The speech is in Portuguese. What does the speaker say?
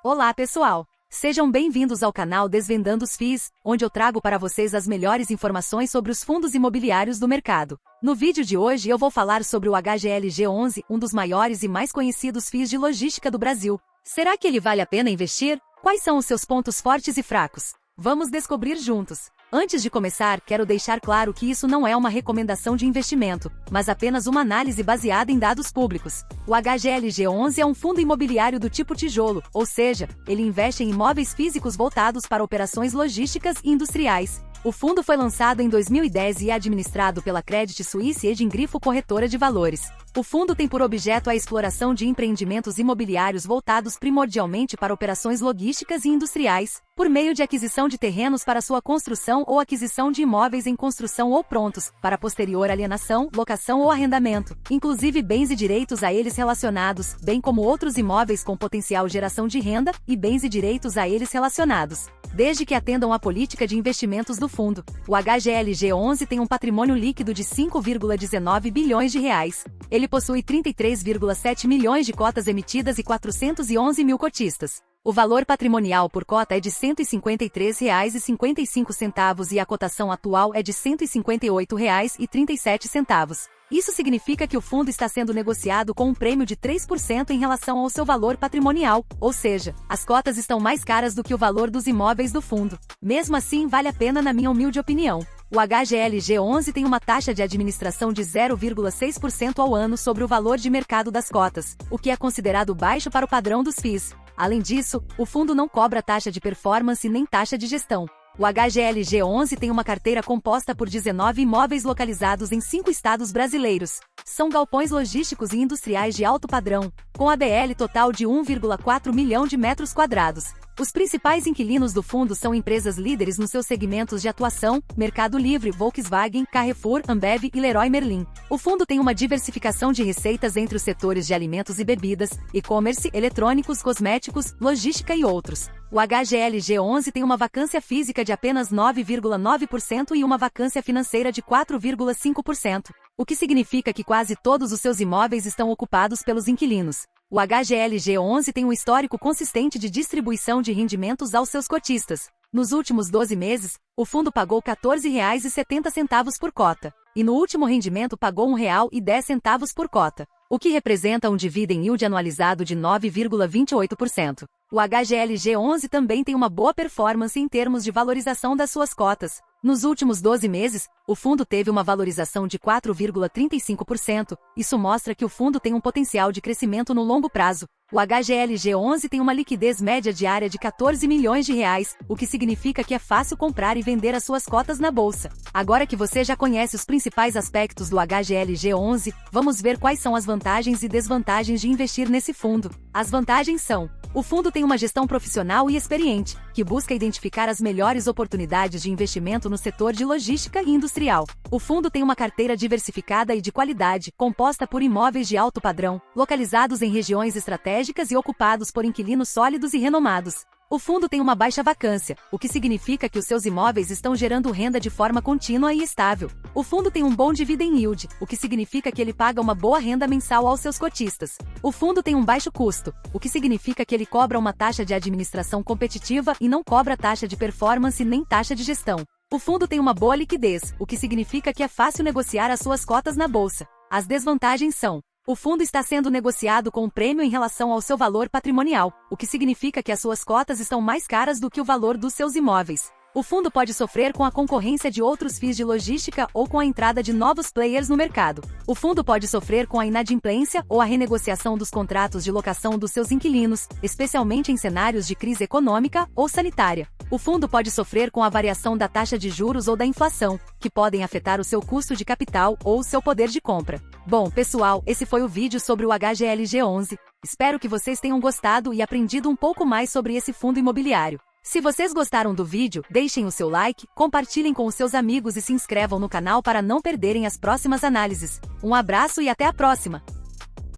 Olá pessoal! Sejam bem-vindos ao canal Desvendando os FIIs, onde eu trago para vocês as melhores informações sobre os fundos imobiliários do mercado. No vídeo de hoje eu vou falar sobre o HGLG11, um dos maiores e mais conhecidos FIIs de logística do Brasil. Será que ele vale a pena investir? Quais são os seus pontos fortes e fracos? Vamos descobrir juntos! Antes de começar, quero deixar claro que isso não é uma recomendação de investimento, mas apenas uma análise baseada em dados públicos. O HGLG11 é um fundo imobiliário do tipo tijolo, ou seja, ele investe em imóveis físicos voltados para operações logísticas e industriais. O fundo foi lançado em 2010 e é administrado pela Credit Suisse Edin Grifo Corretora de Valores. O fundo tem por objeto a exploração de empreendimentos imobiliários voltados primordialmente para operações logísticas e industriais, por meio de aquisição de terrenos para sua construção ou aquisição de imóveis em construção ou prontos, para posterior alienação, locação ou arrendamento, inclusive bens e direitos a eles relacionados, bem como outros imóveis com potencial geração de renda, e bens e direitos a eles relacionados, desde que atendam à política de investimentos do fundo. O HGLG11 tem um patrimônio líquido de 5,19 bilhões de reais. Ele possui 33,7 milhões de cotas emitidas e 411 mil cotistas. O valor patrimonial por cota é de R$ 153,55 e a cotação atual é de R$ 158,37. Isso significa que o fundo está sendo negociado com um prêmio de 3% em relação ao seu valor patrimonial, ou seja, as cotas estão mais caras do que o valor dos imóveis do fundo. Mesmo assim, vale a pena na minha humilde opinião. O HGLG11 tem uma taxa de administração de 0,6% ao ano sobre o valor de mercado das cotas, o que é considerado baixo para o padrão dos FIIs. Além disso, o fundo não cobra taxa de performance nem taxa de gestão. O HGLG11 tem uma carteira composta por 19 imóveis localizados em 5 estados brasileiros. São galpões logísticos e industriais de alto padrão, com ABL total de 1,4 milhão de metros quadrados. Os principais inquilinos do fundo são empresas líderes nos seus segmentos de atuação: Mercado Livre, Volkswagen, Carrefour, Ambev e Leroy Merlin. O fundo tem uma diversificação de receitas entre os setores de alimentos e bebidas, e-commerce, eletrônicos, cosméticos, logística e outros. O HGLG11 tem uma vacância física de apenas 9,9% e uma vacância financeira de 4,5%, o que significa que quase todos os seus imóveis estão ocupados pelos inquilinos. O HGLG11 tem um histórico consistente de distribuição de rendimentos aos seus cotistas. Nos últimos 12 meses, o fundo pagou R$ 14,70 por cota, e no último rendimento pagou R$ 1,10 por cota, o que representa um dividend yield anualizado de 9,28%. O HGLG11 também tem uma boa performance em termos de valorização das suas cotas. Nos últimos 12 meses, o fundo teve uma valorização de 4,35%. Isso mostra que o fundo tem um potencial de crescimento no longo prazo. O HGLG11 tem uma liquidez média diária de 14 milhões de reais, o que significa que é fácil comprar e vender as suas cotas na bolsa. Agora que você já conhece os principais aspectos do HGLG11, vamos ver quais são as vantagens e desvantagens de investir nesse fundo. As vantagens são: o fundo tem uma gestão profissional e experiente, que busca identificar as melhores oportunidades de investimento no setor de logística e industrial. O fundo tem uma carteira diversificada e de qualidade, composta por imóveis de alto padrão, localizados em regiões estratégicas e ocupados por inquilinos sólidos e renomados. O fundo tem uma baixa vacância, o que significa que os seus imóveis estão gerando renda de forma contínua e estável. O fundo tem um bom dividend yield, o que significa que ele paga uma boa renda mensal aos seus cotistas. O fundo tem um baixo custo, o que significa que ele cobra uma taxa de administração competitiva e não cobra taxa de performance nem taxa de gestão. O fundo tem uma boa liquidez, o que significa que é fácil negociar as suas cotas na bolsa. As desvantagens são: o fundo está sendo negociado com um prêmio em relação ao seu valor patrimonial, o que significa que as suas cotas estão mais caras do que o valor dos seus imóveis. O fundo pode sofrer com a concorrência de outros FIIs de logística ou com a entrada de novos players no mercado. O fundo pode sofrer com a inadimplência ou a renegociação dos contratos de locação dos seus inquilinos, especialmente em cenários de crise econômica ou sanitária. O fundo pode sofrer com a variação da taxa de juros ou da inflação, que podem afetar o seu custo de capital ou o seu poder de compra. Bom, pessoal, esse foi o vídeo sobre o HGLG11. Espero que vocês tenham gostado e aprendido um pouco mais sobre esse fundo imobiliário. Se vocês gostaram do vídeo, deixem o seu like, compartilhem com os seus amigos e se inscrevam no canal para não perderem as próximas análises. Um abraço e até a próxima!